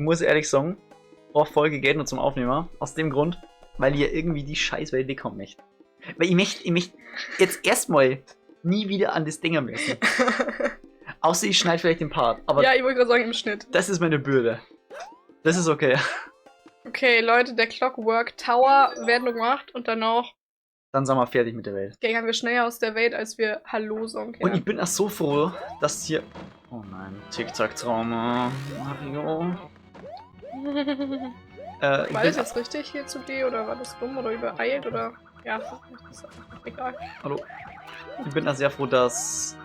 muss ehrlich sagen, Folge geht nur zum Aufnehmer. Aus dem Grund, weil ihr irgendwie die Scheißwelt wegkommt möchte. Weil ich möchte jetzt erstmal nie wieder an das Dinger müssen. Außer ich schneide vielleicht den Part. Aber ja, ich wollte gerade sagen, im Schnitt. das ist meine Bürde. Das ist okay. Okay, Leute, der Clockwork Tower wird noch gemacht und danach Dann sind wir fertig mit der Welt. gehen wir schneller aus der Welt, als wir Hallo sagen können. Und ich bin auch so froh, dass hier... Oh nein, Zickzack-Trauma. Mario. War das jetzt richtig hier zu gehen oder war das dumm oder übereilt oder... Ja, das ist egal. Hallo. Ich bin auch sehr froh, dass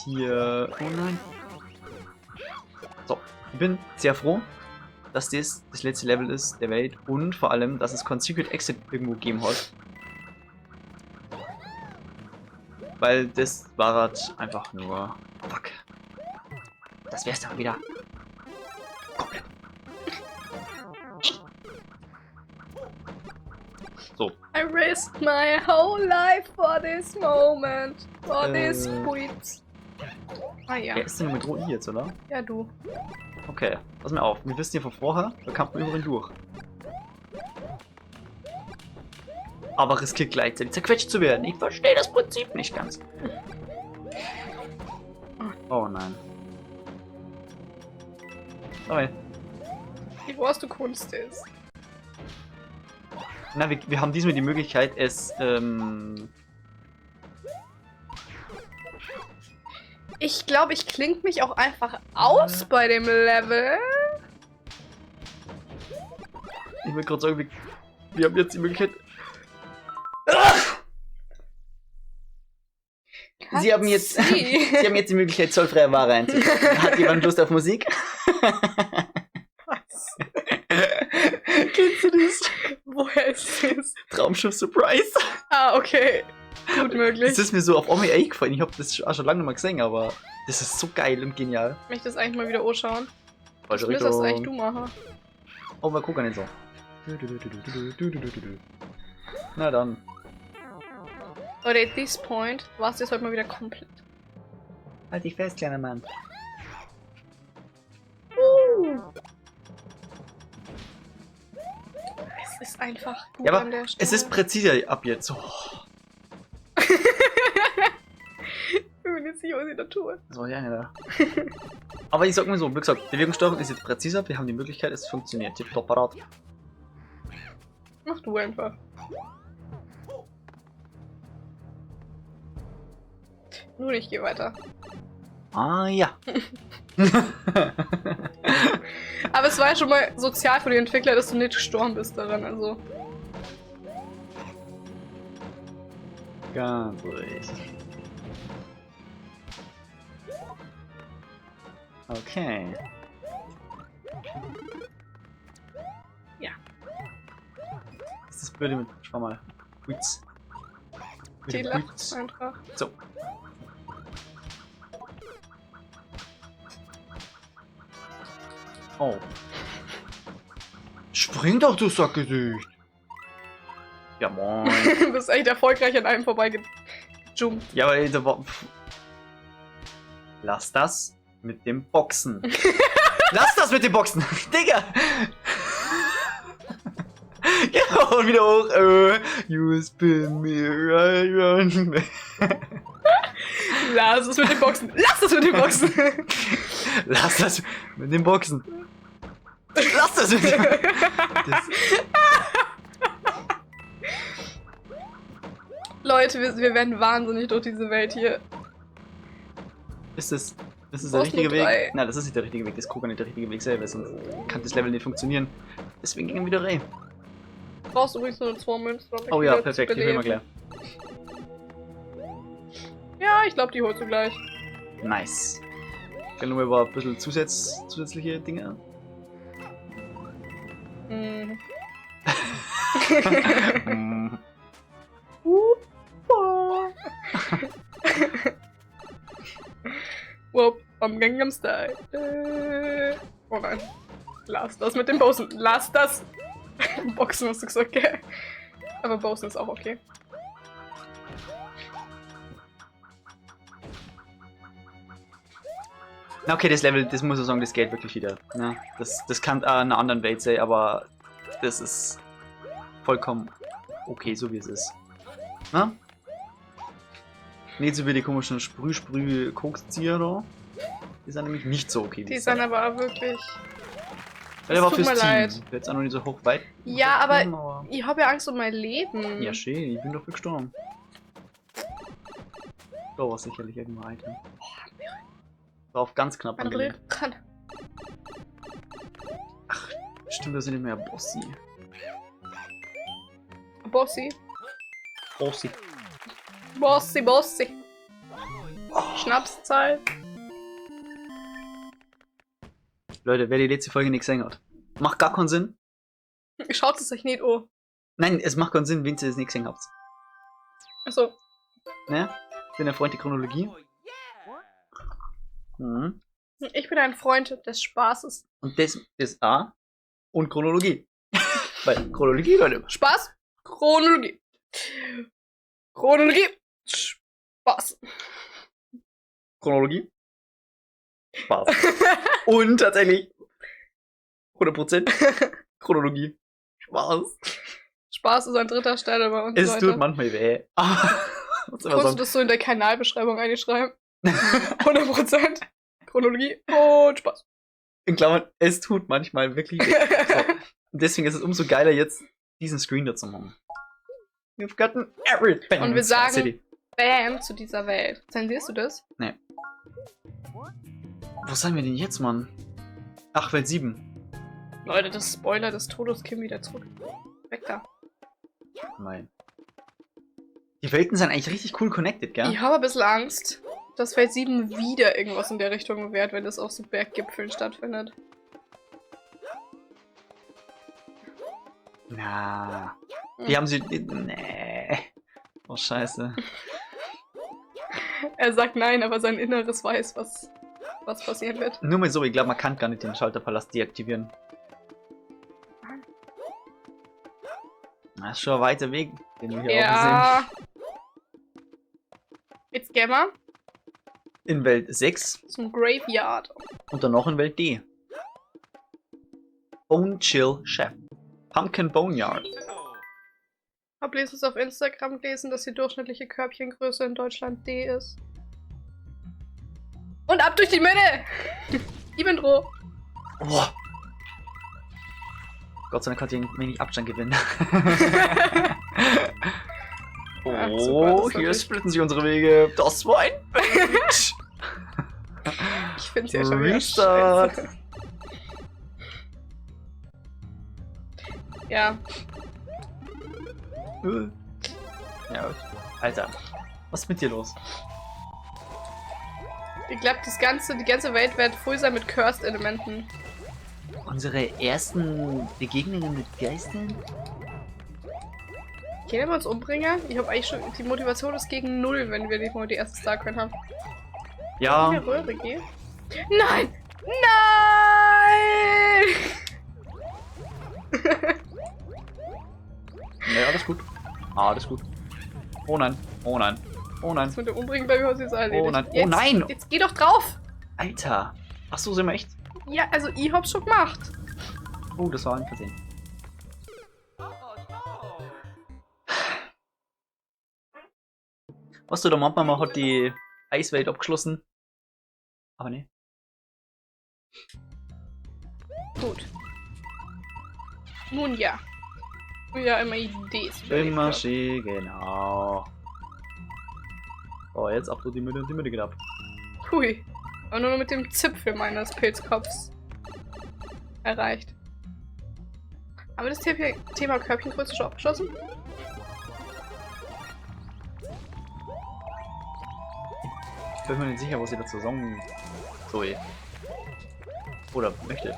hier... Oh nein. So, ich bin sehr froh, dass das letzte Level ist der Welt und vor allem, dass es kein Secret Exit irgendwo gegeben hat. Weil das war halt einfach nur... Fuck. Das wär's dann wieder. Komplett. So. I risked my whole life for this moment. For this point. Ah ja. Wer ist denn mit Rot jetzt, oder? Ja, du. Okay, pass mir auf. Wir wissen ja von vorher, da kann man überall durch. Aber riskiert gleichzeitig zerquetscht zu werden. Ich verstehe das Prinzip nicht ganz. Oh nein. Sorry. Wie groß du Kunst ist. Na, wir haben diesmal die Möglichkeit, es, Ich glaube, ich klinge mich auch einfach aus bei dem Level. Ich will gerade sagen, wir haben jetzt die Möglichkeit... Sie haben jetzt die Möglichkeit, zollfreie Ware einzukaufen. Hat jemand Lust auf Musik? Was? Kennst du das? Woher ist das? Traumschiff Surprise. Ah, okay. Gut möglich. Das ist mir so auf einmal eingefallen. Ich habe das auch schon lange nicht mehr gesehen, aber das ist so geil und genial. Ich möchte das eigentlich mal wieder anschauen. Falsche Ich will das eigentlich Richtung. du machen. Oh, mal gucken nicht so. Na dann. Oder at this point war es jetzt heute mal wieder komplett. Halt dich fest, kleiner Mann. Es ist einfach gut Ja, aber an der Stelle. es ist präziser ab jetzt. Oh. Ich bin mir nicht sicher, was ich da tue. So, ja, ja. Aber ich sag mal so, wie gesagt, Bewegungssteuerung ist jetzt präziser. Wir haben die Möglichkeit, es funktioniert. Tipptopp parat. Mach du einfach. Nun, ich gehe weiter. Ah, ja. Aber es war ja schon mal sozial für die Entwickler, dass du nicht gestorben bist daran, also. Ganz richtig. Okay. Ja. Das ist das Blöde mit... Schau mal. Witz. Die lacht einfach. So. Oh. Spring doch, du Sackgesicht! Ja, moin. Du bist echt erfolgreich an einem vorbeigejumpt. Ja, aber da war... Lass das mit dem Boxen. Lass das mit dem Boxen! Digga! Ja, und wieder hoch. You spin me right. Lass es mit dem Boxen. Lass es mit dem Boxen. Lass das mit dem Boxen. Lass das mit dem Leute, wir werden wahnsinnig durch diese Welt hier. Ist das der Brauchst richtige nur Weg? 3. Nein, das ist nicht der richtige Weg. Das ist nicht der richtige Weg selber. Sonst kann das Level nicht funktionieren. Deswegen gehen wir wieder rein. Du brauchst übrigens nur 2 Münzen. Um mich Oh ja, wieder perfekt. zu Hier will wir gleich. Ja, ich glaube, die holst du gleich. Nice. Dann nur mal ein bisschen zusätzliche Dinge. Mhm. Whoop, am Gangnam Style. Oh nein. Lass das mit dem Boxen. Lass das. Boxen hast du gesagt, gell? Aber Boxen ist auch okay. Na okay, das Level, das muss ich sagen, das geht wirklich wieder. Ne? Das kann auch in einer anderen Welt sein, aber das ist vollkommen okay, so wie es ist. Na? Nicht so wie die komischen Sprüh-Kokszieher da. Die sind nämlich nicht so okay. Die sind aber auch wirklich... Ja, der war tut fürs mir Team. leid. Jetzt auch noch nicht so hoch weit. Ja, aber ich habe ja Angst um mein Leben. Ja, schön, ich bin doch gestorben. Da war sicherlich irgendein Item. War auf ganz knapp Mein angelegt. Rücken. Stimmt, das sind nicht mehr Bossy. Bossy. Bossy. Bossy, Bossy. Schnapszeit. Leute, wer die letzte Folge nicht gesehen hat, macht gar keinen Sinn. Schaut es euch nicht an. Nein, es macht keinen Sinn, wenn ihr das nicht gesehen habt. Also, Ne? Ich bin ein Freund der Chronologie. Mhm. ich bin ein Freund des Spaßes. Und das ist A und Chronologie. Weil Chronologie, Leute. Spaß? Chronologie. Chronologie. Spaß. Chronologie. Spaß. Und tatsächlich 100% Chronologie. Spaß. Spaß ist an dritter Stelle bei uns. Es Leute. tut manchmal weh. Was soll man Kannst du sagen? das so in der Kanalbeschreibung einschreiben? 100% Chronologie und Spaß. In Klammern, es tut manchmal wirklich weh. So. Und deswegen ist es umso geiler, jetzt diesen Screen dazu machen. We've gotten everything. Und wir in Star sagen City. Bam zu dieser Welt. Zensierst du das? Nee. Wo sind wir denn jetzt, Mann? Ach, Welt 7. Leute, das Spoiler des Todes Kim wieder zurück. Weg da. Nein. Die Welten sind eigentlich richtig cool connected, gell? Ich habe ein bisschen Angst, dass Welt 7 wieder irgendwas in der Richtung wird, wenn das auf so Berggipfeln stattfindet. Na. Die haben sie. Nee. Oh, scheiße. Er sagt nein, aber sein Inneres weiß, was passieren wird. Nur mal so, ich glaube, man kann gar nicht den Schalterpalast deaktivieren. Das ist schon ein weiter Weg, den wir hier Ja. auch Jetzt gehen wir sehen. In Welt 6 zum Graveyard. und dann noch in Welt D. Bone Chill Chef. Pumpkin Boneyard. Hab letztens auf Instagram gelesen, dass die durchschnittliche Körbchengröße in Deutschland D ist. Und ab durch die Mitte! Ich bin droh. Oh. Gott sei Dank konnte ich ein wenig Abstand gewinnen. Ach, super, Oh, das war hier richtig. splitten sich unsere Wege. Das war ein Bild. Ich find's ja schon wieder Restart. scheiße. Ja, Ja, Alter. Was ist mit dir los? ich glaube, die ganze Welt wird voll sein mit Cursed-Elementen. Unsere ersten Begegnungen mit Geistern? Gehen wir uns umbringen? Ich habe eigentlich schon. Die Motivation ist gegen 0, wenn wir nicht mal die erste Starcoin haben. In Ja, der Röhre gehen? Nein! Nein! nee, alles gut. Alles gut. Oh nein, oh nein, oh nein. Das mit dem Umbringen bei mir hat jetzt erledigt. Oh nein, oh Jetzt, nein! Jetzt geh doch drauf! Alter. Ach so, sind wir echt? Ja, also ich hab's schon gemacht. Oh, das war ein Versehen. Was du, der Mama hat die Eiswelt abgeschlossen. Aber ne. Gut. Nun ja. Ja, immer Ideen. Immer schön, genau. Oh, jetzt ab so die Mitte geht ab. Hui. Aber nur mit dem Zipfel meines Pilzkopfs erreicht. Haben wir das Thema Körbchengröße schon abgeschlossen? Ich bin mir nicht sicher, was sie dazu sagen soll. Oder möchte.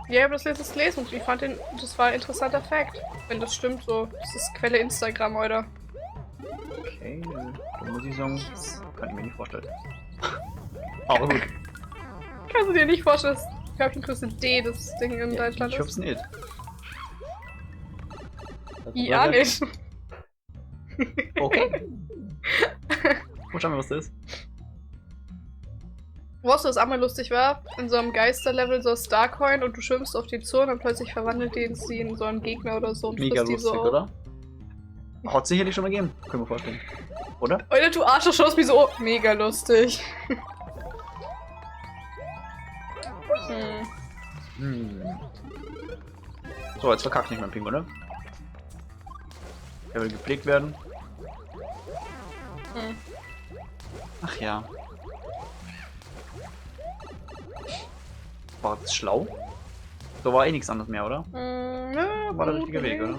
Ja, ich habe das letztes gelesen und ich fand das war ein interessanter Fact. Wenn das stimmt so. Das ist Quelle Instagram, oder? Okay, dann muss ich sagen, kann ich mir nicht vorstellen. Aber gut. Kannst du dir nicht vorstellen, dass Körbchengröße D das Ding in Deutschland Ich ist? hab's nicht. Ja, nicht. Okay. Oh, schau mal, was das ist. Was das auch mal lustig war, in so einem Geisterlevel so Starcoin und du schwimmst auf die zu und dann plötzlich verwandelt die sie in so einen Gegner oder so und Mega frisst die lustig, so. oder? Hat sicherlich schon mal gegeben, können wir vorstellen. Oder? Alter, du Arsch, schaust mich so. Mega lustig. So, jetzt verkackt nicht mein Ping, oder? Der will gepflegt werden. Ach ja. War das schlau? So war eh nichts anderes mehr, oder? Ja, War der richtige Weg, oder?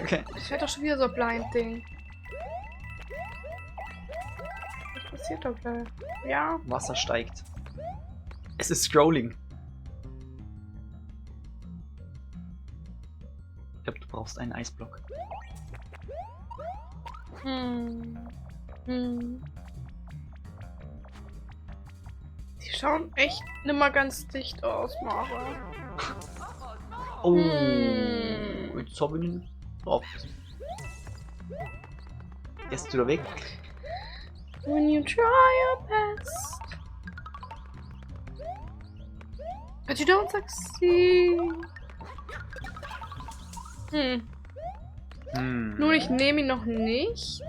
Okay. Das wäre doch schon wieder so ein Blind-Ding. Was passiert doch gleich? Ja. Wasser steigt. Es ist Scrolling. Ich glaube, du brauchst einen Eisblock. Die schauen echt nimmer ganz dicht aus, Mara. Oh, jetzt habe ich ihn drauf. Jetzt ist wieder weg. When you try your best, but you don't succeed. Nun, ich nehme ihn noch nicht.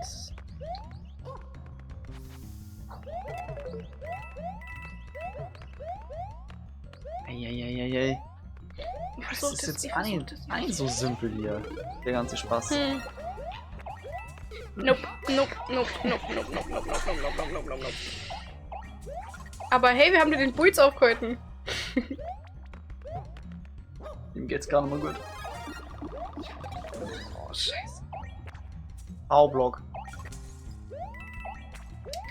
Eieieiei. Das ist jetzt ein so simpel hier. Der ganze Spaß. Nope, nope, nope, nope, nope, nope, nope, nope, nope, nope, nope, nope, nope. Aber hey, wir haben dir den Buiz aufgehalten. Ihm geht's gar nicht mal gut. Oh, scheiße. Au-Block.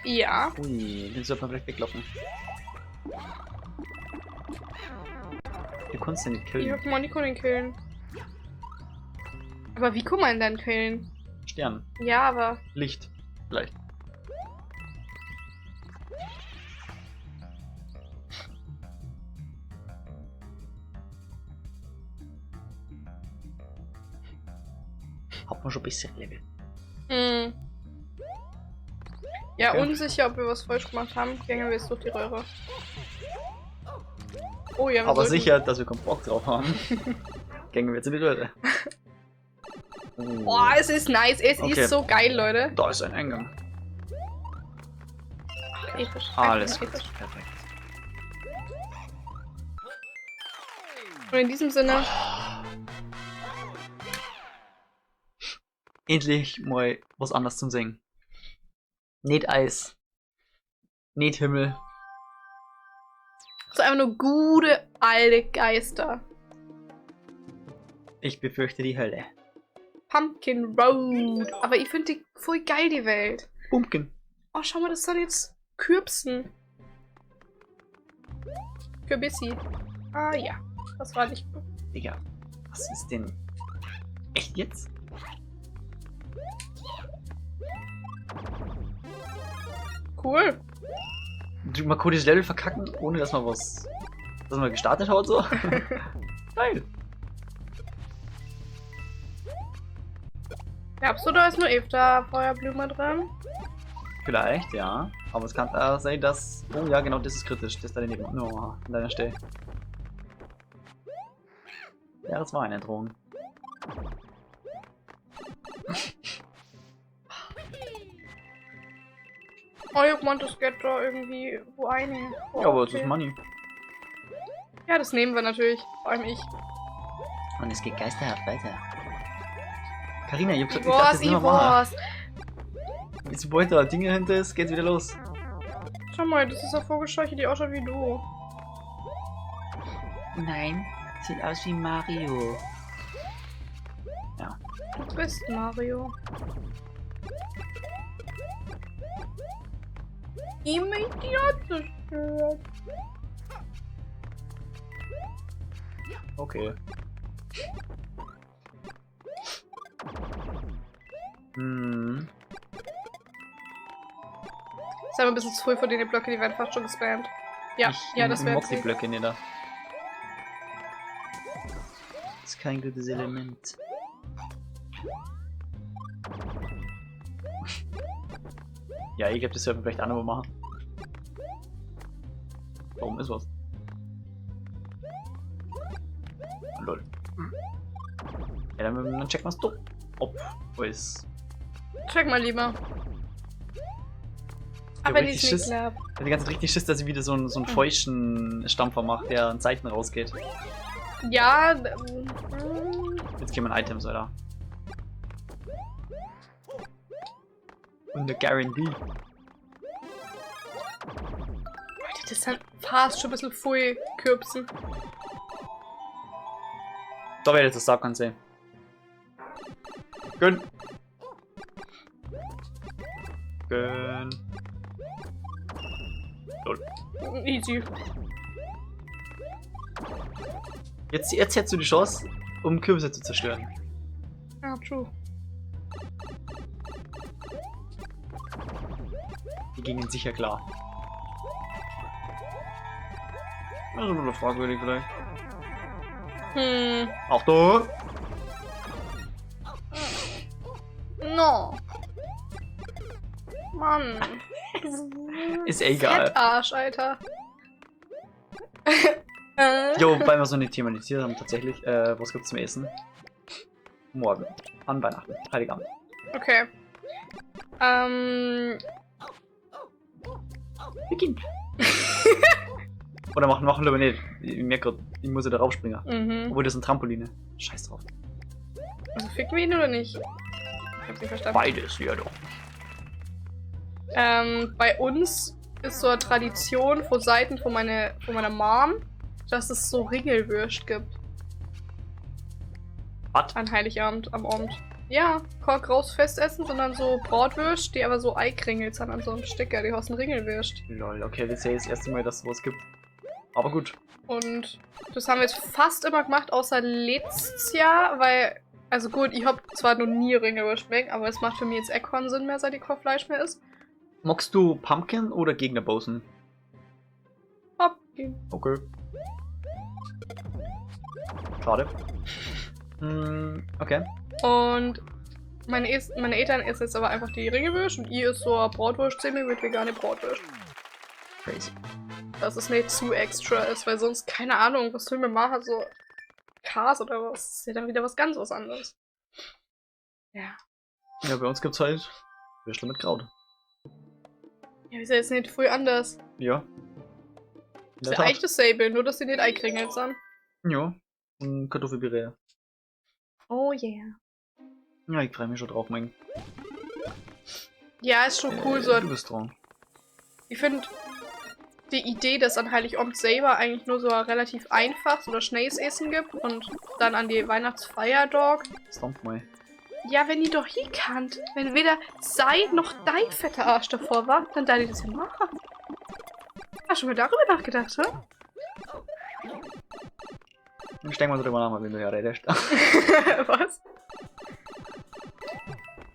Ja. Ui, den sollte man vielleicht weglaufen. Du kannst den nicht Ich killen. hab Monika den killen. Aber wie kann man denn killen? Stern. Ja, aber. Licht. Vielleicht. Hat man schon bessere Level. Ja, Okay. unsicher, ob wir was falsch gemacht haben. Gängen wir jetzt durch die Röhre. Oh ja, wir Aber sollten- sicher, dass wir keinen Bock drauf haben. Gängen wir jetzt in die Röhre. Boah, es ist nice. Es Okay. ist so geil, Leute. Da ist ein Eingang. Episch. Alles Einfach gut. episch. Perfekt. Und in diesem Sinne, Endlich mal was anderes zum Singen. Nicht Eis. Nicht Himmel. so einfach nur gute alte Geister. Ich befürchte die Hölle. Pumpkin Road. Aber ich finde die voll geil, die Welt. Pumpkin. Oh, schau mal, das sind jetzt Kürbsen. Kürbissi. Ah ja, das war nicht gut. Digga, was ist denn? Echt jetzt? Cool. Man kann das Level verkacken, ohne dass man was. Dass man gestartet hat so. Geil. Glaubst du, da ist nur Efta Feuerblume dran? Vielleicht, ja. Aber es kann auch sein, dass. Oh ja, genau, das ist kritisch. Das ist da daneben. No, an deiner Stelle. Ja, das war eine Drohung. Oh, ich meinte, das geht da irgendwie wo eine. Oh, Ja, aber es okay. ist Money. Ja, das nehmen wir natürlich. Vor allem ich. Und es geht geisterhaft weiter. Carina, ich hab gesagt, Ich ich darf weiß, das ich nicht mehr machen. weiß. Sobald da Dinge hinter ist, geht's wieder los. Schau mal, das ist eine Vogelscheuche, die ausschaut wie du. Nein, sieht aus wie Mario. Du bist Mario. Immer Idiot zerstört. Okay. Hm. Das ist aber ein bisschen zu früh für die Blöcke, die werden fast schon gespammt. Ja, ja, das wäre mag die Blöcke nicht. Das ist kein gutes Element. Ja, ich glaube, das sollten wir vielleicht auch noch mal machen. Warum ist was? Lol. Ja, dann checken wir es doch. Ob es. Check mal lieber. Ja, Aber die richtig ist nicht Schiss. klar. Ich hab die ganze Zeit richtig Schiss, dass sie wieder so einen feuchten Stampfer macht, der an Seiten rausgeht. Ja, Jetzt gehen wir in Items, Alter. Und eine Guarantee. Alter, das ist halt fast schon ein bisschen Pfui, Kürbsen. Da werde ich das sagen sehen. Gönn. Gönn. Lol. Easy. Jetzt hättest du die Chance, um Kürbisse zu zerstören. Ja, true. Die gingen sicher klar. Also nur eine fragwürdig vielleicht. Achtung! No. Mann. Ist egal. Fettarsch, Alter. Jo, weil wir so eine thematisiert haben, tatsächlich. Was gibt's zum Essen? Morgen. An Weihnachten. Heiligabend. Okay. Beginn. Oder machen wir nicht. Ich merke gerade, ich muss ja da raufspringen. Obwohl das ist ein Trampoline. Scheiß drauf. Also ficken wir ihn oder nicht? Ich hab's nicht verstanden. Beides, ja doch. Bei uns ist so eine Tradition von Seiten von meiner Mom, dass es so Ringelwürst gibt. Was? An Heiligabend, am Abend. Ja, kein groß Festessen, sondern so Bratwürst, die aber so Eikringel sind an so einem Stecker, die heißen Ringelwürst. Lol, okay, das ist ja das erste Mal, dass es sowas gibt. Aber gut. Und das haben wir jetzt fast immer gemacht, außer letztes Jahr, weil, also gut, ich hab zwar noch nie Ringelwürst schmeckt, aber es macht für mich jetzt echt keinen Sinn mehr, seit ich kein Fleisch mehr ist. Magst du Pumpkin oder Gegnerbosen? Pumpkin. Okay. Schade. Okay. Und meine Eltern essen jetzt aber einfach die Ringelwürst und ihr isst so eine Bratwurst-Semmel mit vegane Bratwurst. Crazy. Dass es nicht zu extra ist, weil sonst, keine Ahnung, was will man machen, so Käse oder was, das ist ja dann wieder was ganz was anderes. Ja. Ja, bei uns gibt's halt Würstel mit Kraut. Ja, ist ja jetzt nicht früh anders. Ja. In Ist der ja Tat. eigentlich dasselbe, nur dass die nicht Eikringel sind. Ja. Und Kartoffelpüree. Oh yeah. Ja, ich freue mich schon drauf, mein. Ja, ist schon cool so. Du bist dran. Ich finde die Idee, dass an Heiligabend selber eigentlich nur so ein relativ einfaches oder schnelles Essen gibt und dann an die Weihnachtsfeierdog. Stomp mal. Ja, wenn ihr doch hier kannt, wenn weder sei noch dein fetter Arsch davor war, dann darf ich das ja machen. Hast du mal darüber nachgedacht, hä? Ich denke mal drüber nach, wenn du ja redest. Was?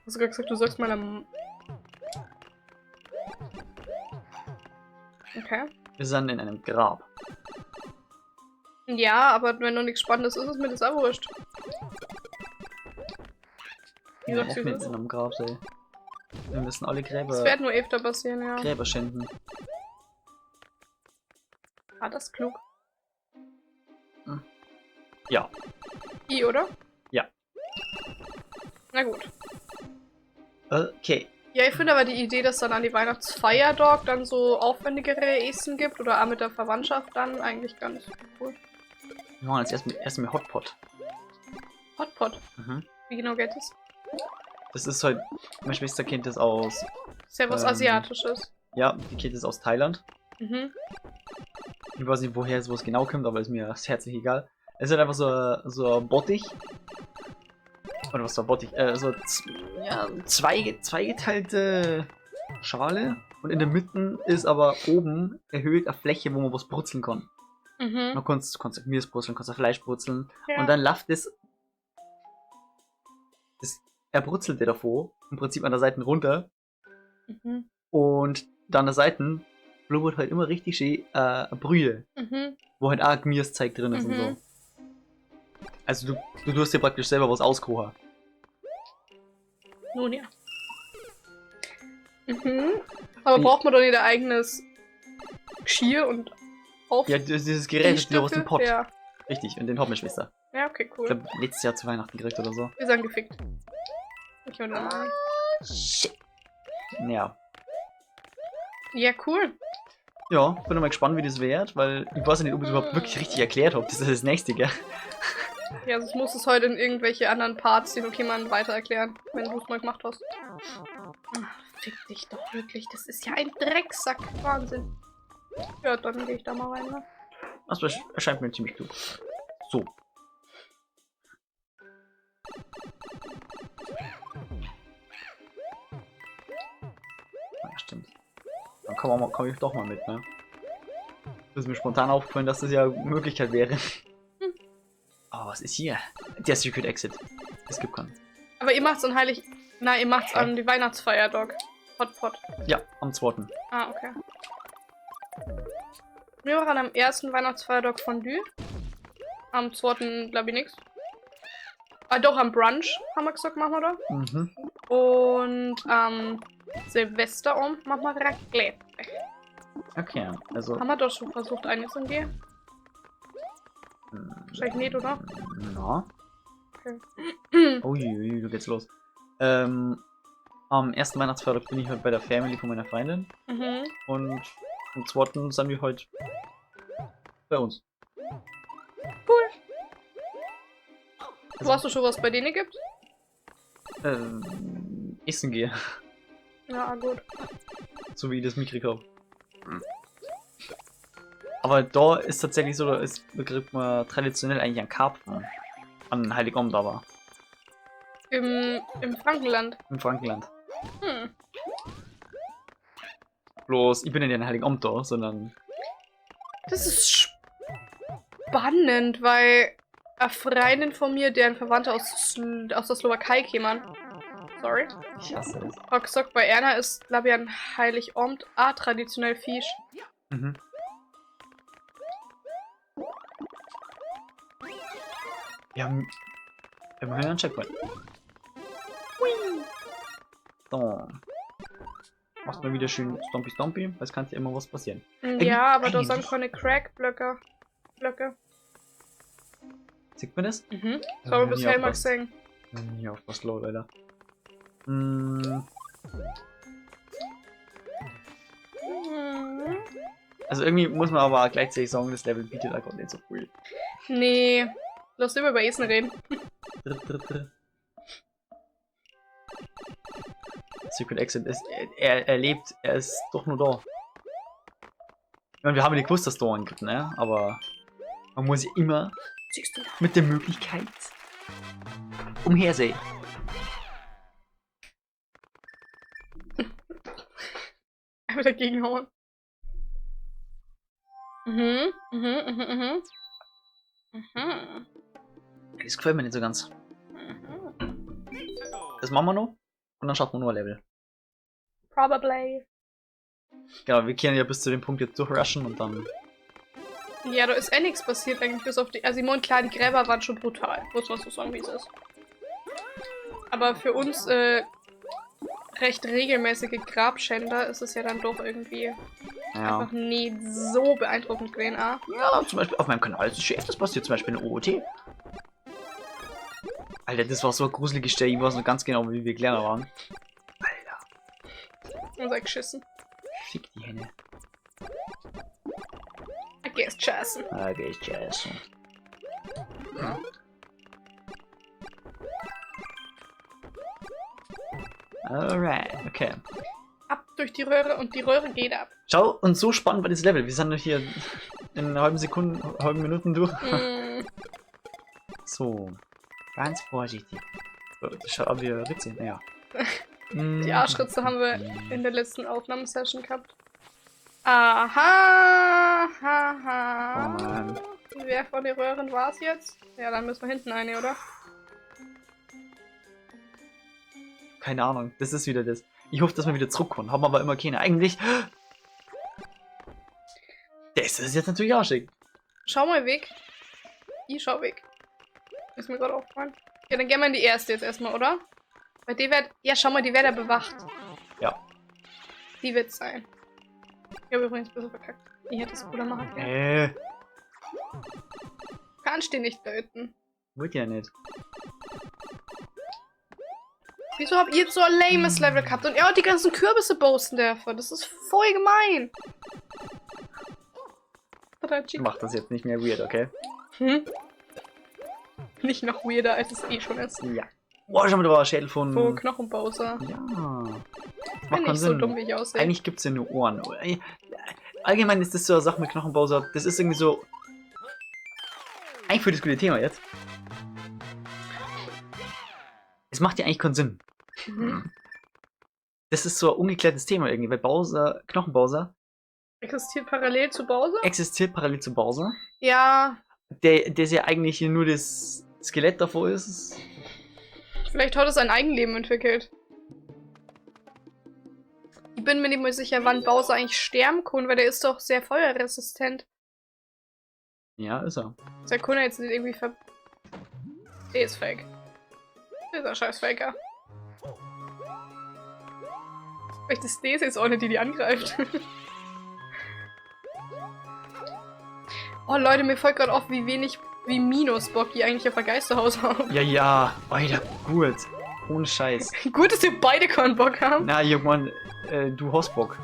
Hast du gerade gesagt, du sagst meiner Okay. Wir sind in einem Grab. Ja, aber wenn noch nichts Spannendes ist, ist mir das auch wurscht. Wie Wir sagst sind du auch nicht das? in einem Grab, ey. Wir müssen alle Das Gräber, wird nur öfter passieren, ja. Gräber schänden. Ah, das ist klug. Ja. I, oder? Ja. Na gut. Okay. Ja, ich finde aber die Idee, dass dann an die Weihnachtsfeierdog dann so aufwendigere Essen gibt oder auch mit der Verwandtschaft dann eigentlich ganz cool. Wir machen jetzt erstmal Hotpot. Hotpot. Mhm. Wie genau geht das? Das ist halt, meine Schwester kennt das aus, Ist ja was Asiatisches. ja, die kennt das aus Thailand. Mhm. Ich weiß nicht, woher sowas genau kommt, aber ist mir herzlich egal. Es ist halt einfach so ein Bottich. Oder was war Bottich? Zweigeteilte Schale. Und in der Mitte ist aber oben erhöht eine Fläche, wo man was brutzeln kann. Mhm. Man kann Gemüse brutzeln, kann Fleisch brutzeln. Ja. Und dann läuft das er brutzelte davor, im Prinzip an der Seite runter. Mhm. Und dann an der Seite blubbert halt immer richtig schön Brühe, Mhm. wo halt auch Gemüsezeug drin ist und so. Also du tust dir praktisch selber was auskochen. Nun ja. Mhm. Aber Wie- braucht man doch nicht ein eigenes Geschirr und Auf Ja, dieses Gerät ist wieder aus dem Pott. Ja. Richtig, und den hat meine Schwester. Ja, okay, Ich cool. glaube, letztes Jahr zu Weihnachten gekriegt oder so. Wir sagen gefickt. Ich höre normal. Shit. Ja. Ja, cool. Ja, bin mal gespannt, wie das wird, weil ich weiß nicht, ob ich es überhaupt wirklich richtig erklärt habe. Das ist das Nächste, gell? Ja, also ich muss es heute in irgendwelche anderen Parts, den Pokémon weiter erklären, wenn du es mal gemacht hast. Ach, fick dich doch wirklich. Das ist ja ein Drecksack. Wahnsinn. Ja, dann gehe ich da mal rein, ne? Das erscheint mir ziemlich gut. So. Ja, stimmt. Dann komm ich doch mal mit, ne? Das ist mir spontan aufgefallen, dass das ja eine Möglichkeit wäre. Oh, was ist hier? Der Secret Exit. Es gibt keinen. Aber ihr macht's an Heilig... Nein, ihr macht's an die Weihnachtsfeier, Dog. Pot. Ja, am 2. Ah, okay. Wir waren am ersten Weihnachtsfeiertag Fondue. Am 2. glaube ich nichts. Ah, doch, am Brunch haben wir gesagt, machen wir da. Mhm. Und am Silvesterabend machen wir Raclette. Okay, also. Haben wir doch schon versucht, eines zu gehen? Wahrscheinlich nicht, oder? Na. Okay. Ui, du geht's los. Am ersten Weihnachtsfeiertag bin ich halt bei der Family von meiner Freundin. Mhm. Und am 2. sind wir halt bei uns. Cool. Weißt du schon, was bei denen gibt? Essen gehe. Ja, gut. So wie ich das mitgekriegt habe. Aber da ist tatsächlich so, da kriegt man traditionell eigentlich einen Karpfen an Heiligabend aber. Im Frankenland. Im Frankenland. Hm. Bloß, ich bin nicht in Heiligabend da, sondern. Das ist spannend, weil eine Freundin von mir, deren Verwandte aus der Slowakei kämen. Sorry. Ich hasse es. Hat gesagt, bei Erna ist, glaube ich, an Heiligabend auch traditionell Fisch. Mhm. Wir haben immerhin einen Checkpoint. So. Machst mal wieder schön Stompy, weil es kann ja immer was passieren. Ja, aber da sind eigentlich- keine Crack-Blöcke. Sieht man das? Mhm. Ja, So habe ich nie bisher mal aufpasst. gesehen. Ja, auf was low, Alter. Mm, Mhm. also irgendwie muss man aber auch gleichzeitig sagen, das Level bietet da gerade nicht so viel. Nee. Lass lieber über Essen reden. Dritt. Secret Exit ist. Er lebt, er ist doch nur da. Ich meine, wir haben ja nicht gewusst, dass es da einen gibt, ne? Aber man muss ja immer Siehst du da? mit der Möglichkeit umhersehen. Einfach dagegen hauen. Mhm. Das gefällt mir nicht so ganz. Mhm. Das machen wir noch. Und dann schaffen wir nur ein Level. Probably. Genau, wir können ja bis zu dem Punkt jetzt durchrushen und dann. Ja, da ist eh nichts passiert eigentlich, bis auf die... Also ich meine, klar, die Gräber waren schon brutal. Muss man so sagen, wie es ist. Aber für uns, recht regelmäßige Grabschänder ist es ja dann doch irgendwie Ja. einfach nie so beeindruckend gewesen, ah. Ja, zum Beispiel auf meinem Kanal ist es schon öfters passiert, zum Beispiel in der OOT. Alter, das war so eine gruselige Stelle, ich weiß noch ganz genau, wie wir kleiner waren. Alter, Unser geschissen. fick die Henne. I guess Jason. Okay, scheiße. Alright, okay. Ab durch die Röhre und die Röhre geht ab. Schau, und so spannend war das Level. Wir sind hier in einer halben Minuten durch. Mm. So, ganz vorsichtig. Schau, wir Ritze, naja. Die Arschritze haben wir in der letzten Aufnahmesession gehabt. Aha! Oh Haha! Mann. Wer von den Röhren war es jetzt? Ja, dann müssen wir hinten eine, oder? Keine Ahnung, das ist wieder das. Ich hoffe, dass wir wieder zurückkommen. Haben aber immer keine. Eigentlich. Das ist jetzt natürlich arschig. Schau mal weg. Ich schau weg. Ist mir gerade aufgefallen. Ja, dann gehen wir in die erste jetzt erstmal, oder? Weil die wird. Ja, schau mal, die wird ja bewacht. Ja. Die wird sein. Ich habe übrigens ein bisschen verkackt. Ich hätte es cooler machen können. Kannst den nicht töten. Wird ja nicht. Wieso habt ihr jetzt so ein lames Level gehabt? Und er hat die ganzen Kürbisse boasten dürfen. Das ist voll gemein. Mach das jetzt nicht mehr weird, okay? Hm? Nicht noch weirder, als es eh schon ist. Ja. Boah, schau mal, da war ein Schädel von... Oh, Knochenbowser. Ja. Bin Macht nicht so dumm, wie ich aussehe. Eigentlich gibt es ja nur Ohren. Allgemein ist das so eine Sache mit Knochenbowser. Das ist irgendwie so... Eigentlich für das gute Thema jetzt. Es macht ja eigentlich keinen Sinn. Mhm. Das ist so ein ungeklärtes Thema irgendwie, weil Bowser, Knochenbowser Existiert parallel zu Bowser? existiert parallel zu Bowser. Ja. Der ja eigentlich hier nur das Skelett davor ist. Vielleicht hat es ein Eigenleben entwickelt. Ich bin mir nicht mehr sicher, wann Bowser eigentlich sterben kann, weil der ist doch sehr feuerresistent. Ja, ist er. Der kann jetzt nicht irgendwie ver... Der ist fake. Dieser scheiß Faker. Vielleicht ist das jetzt auch nicht die angreift. Oh Leute, mir fällt gerade auf, wie Minus-Bock die eigentlich auf ein Geisterhaus haben. Ja, Alter, gut. Ohne Scheiß. Gut, dass wir beide keinen Bock haben. Na, Junge, du hast Bock.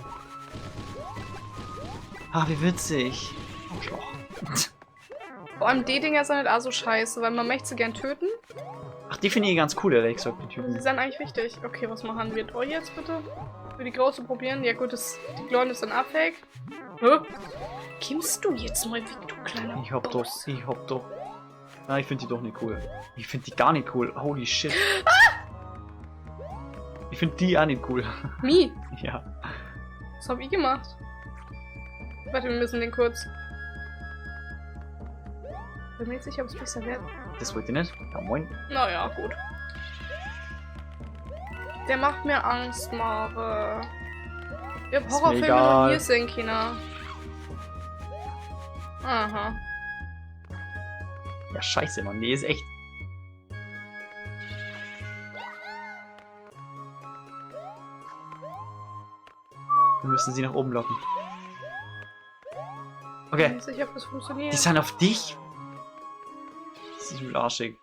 Ah, wie witzig. Arschloch. Vor allem die Dinger sind halt auch so scheiße, weil man möchte sie gern töten. Ach, die finde ich ganz cool, ehrlich gesagt, die Sie Typen. sind eigentlich wichtig. Okay, was machen wir oh jetzt bitte? Für die große probieren? Ja gut, die Kleine ist dann abhängig. Hä? Kimmst du jetzt mal weg, du kleiner Ich hab Boss? doch. Na, ich finde die doch nicht cool. Ich finde die gar nicht cool. Holy shit. Ich finde die auch nicht cool. Mi, Ja. was hab ich gemacht? Warte, wir müssen den kurz... Bin mir nicht sicher, ob es besser wird. Das wollte ich nicht. Ja, moin. Naja, gut. Der macht mir Angst, Mare. Ich hab Ist mir Horrorfilme noch egal. nie sehen, Kinder. Aha. Ja, scheiße, Mann. Die ist echt. Wir müssen sie nach oben locken. Bin Okay. nicht sicher, ob das funktioniert. Die sind auf dich. Das ist übel arschig.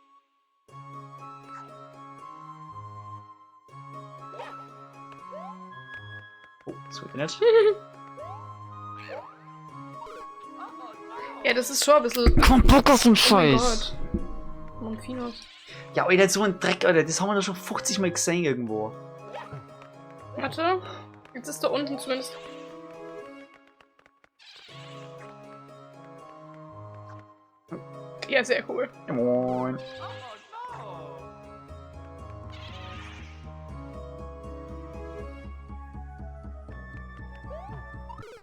Oh, das wird nicht. Ja, das ist schon ein bisschen... Komm, Bock auf den Oh mein Gott. Monfinos. Ja, Alter, so ein Dreck, Alter. Das haben wir doch schon 50 Mal gesehen irgendwo. Warte. Jetzt ist da unten zumindest... Ja, sehr cool. Ja, moin.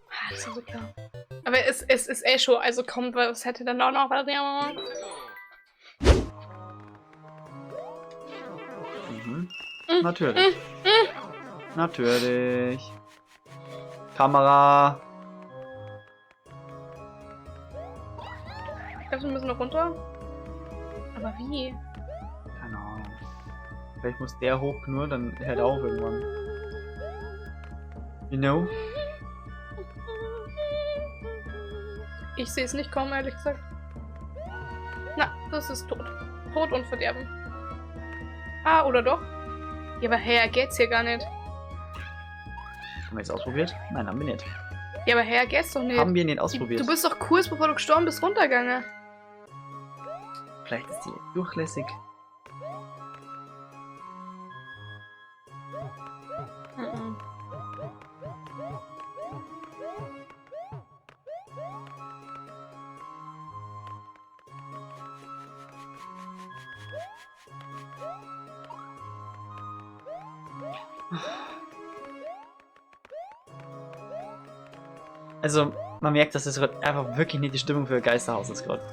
Ah, das ist so klar. Aber es ist eh schon, also komm, was hätte dann auch noch was? Mhm. Natürlich. Natürlich. Kamera. Ich glaube, wir müssen noch runter. Aber wie? Keine Ahnung. Vielleicht muss der hoch nur, dann hört er auf irgendwann. You know? Ich sehe es nicht kommen, ehrlich gesagt. Na, das ist tot. Tod und Verderben. Ah, oder doch? Ja, aber her geht's hier gar nicht. Haben wir jetzt ausprobiert? Nein, haben wir nicht. Ja, aber her geht's doch nicht. Haben wir nicht ausprobiert. Du bist doch kurz bevor du gestorben bist runtergegangen. Vielleicht ist die durchlässig. Mhm. Also, man merkt, dass das gerade einfach wirklich nicht die Stimmung für ein Geisterhaus ist gerade.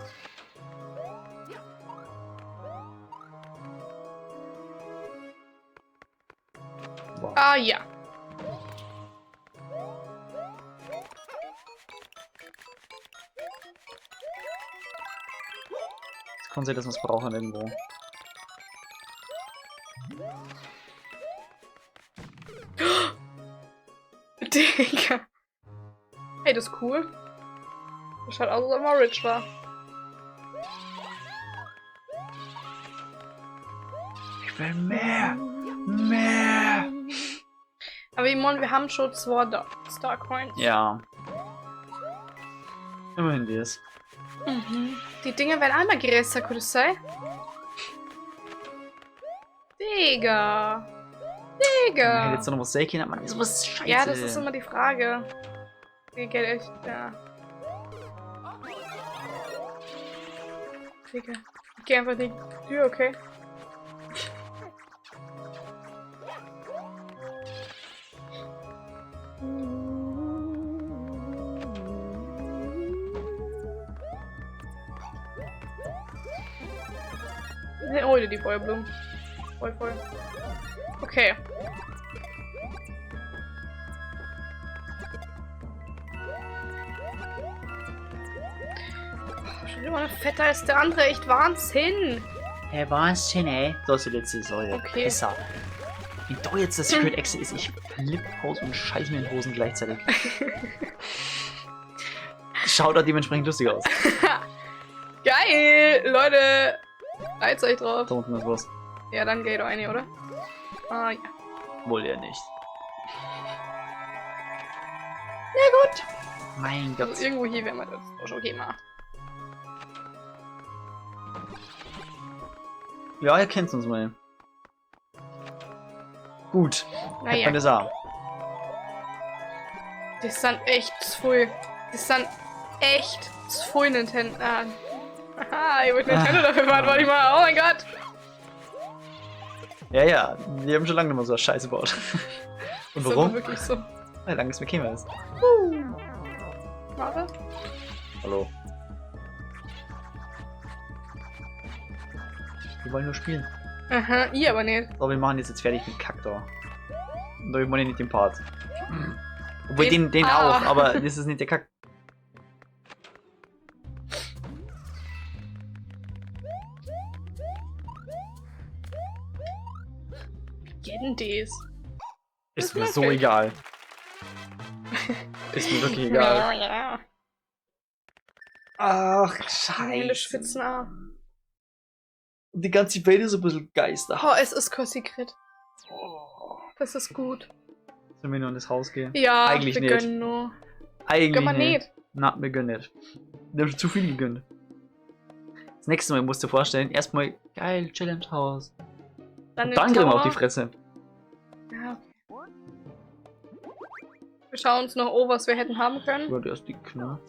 Wow. Ah, ja. Es kann sein, dass wir es brauchen irgendwo. Digga. das ist cool. Das schaut aus, als ob man rich war. Ich will mehr. Mehr. Aber Imon, wir haben schon 2 Star Coins. Ja. Immerhin das. Mhm. Die Dinge werden einmal größer, könnte es sein? Digga. Digga. Hätte jetzt noch was Säckchen, aber man ist was scheiße. Ja, das ist immer die Frage. Die geht echt, ja. Digga. Ich geh einfach die Tür, okay? Oh, die Feuerblumen. Voll. Okay. Schon immer fetter als der andere. Echt Wahnsinn. Hey, Wahnsinn, ey. Das ist die letzte Säule. Okay. Besser. Wie da jetzt das Secret Exit ist, ich flipp aus und scheiß mir in den Hosen gleichzeitig. Schaut auch dementsprechend lustig aus. Geil! Leute! Reizt euch drauf. Da unten ist was. Ja, dann geht doch eine, oder? Ah, ja. Wohl ja nicht. Ja, gut. Mein Gott. Also irgendwo hier wäre man das auch schon okay mal. Ja, ihr kennt uns mal. Gut. Naja. Hätte man das auch. Das sind echt zu viel. Das sind echt zu viel Nintendo. Haha, ich wollte Nintendo dafür warten, warte ich mal. Oh mein Gott! Ja, wir haben schon lange nicht mehr so eine Scheiße gebaut. Und Das ist warum? aber wirklich so. Weil lange es mir käme ist. Warte. Hallo. Wir wollen nur spielen. Aha, ihr aber nicht. So, wir machen jetzt fertig mit Kack da. Und da meine ich nicht den Part. Obwohl den auch, aber das ist nicht der Kack. Wie geht denn das? Ist mir so egal. Ist mir wirklich egal. Ja. Ach, Hände scheiße. schwitzen auch. Die ganze Welt ist ein bisschen Geister. Oh, es ist Cosicrit. Das ist gut. Sollen wir nur in das Haus gehen? Ja, Eigentlich wir nicht. gönnen nur. Eigentlich Gönn mal nicht. Na, wir gönnen nicht. Wir haben schon zu viel gegönnt. Das nächste Mal musst du dir vorstellen, erstmal geil, Challenge Haus. Dann, Und dann kriegen wir auf die Tower. Fresse. Ja, okay. Wir schauen uns noch an, was wir hätten haben können. Ja, der ist dick, ne?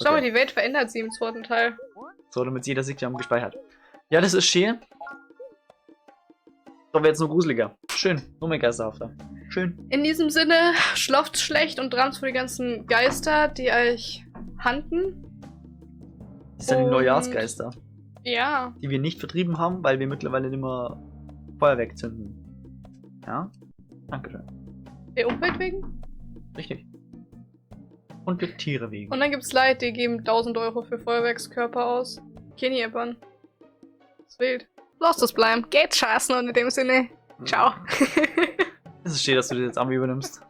Schau mal, die Welt verändert sich im 2. Teil. So, damit jeder sich haben gespeichert. Ja, das ist schön. Da wird jetzt nur gruseliger. Schön, nur mehr geisterhafter. Schön. In diesem Sinne, schlaft's schlecht und drams für die ganzen Geister, die euch handen. Das sind die Und- Neujahrsgeister, Ja. die wir nicht vertrieben haben, weil wir mittlerweile nicht mehr Feuerwerk zünden. Ja? Dankeschön. Der Umwelt wegen. Richtig. Und der Tiere wegen. Und dann gibt's Leute, die geben 1000 Euro für Feuerwerkskörper aus. Kenny Eppern. Das ist wild. Lasst es bleiben. Geht scheißen und in dem Sinne. Ciao. Es ist schön, dass du das jetzt an mir übernimmst.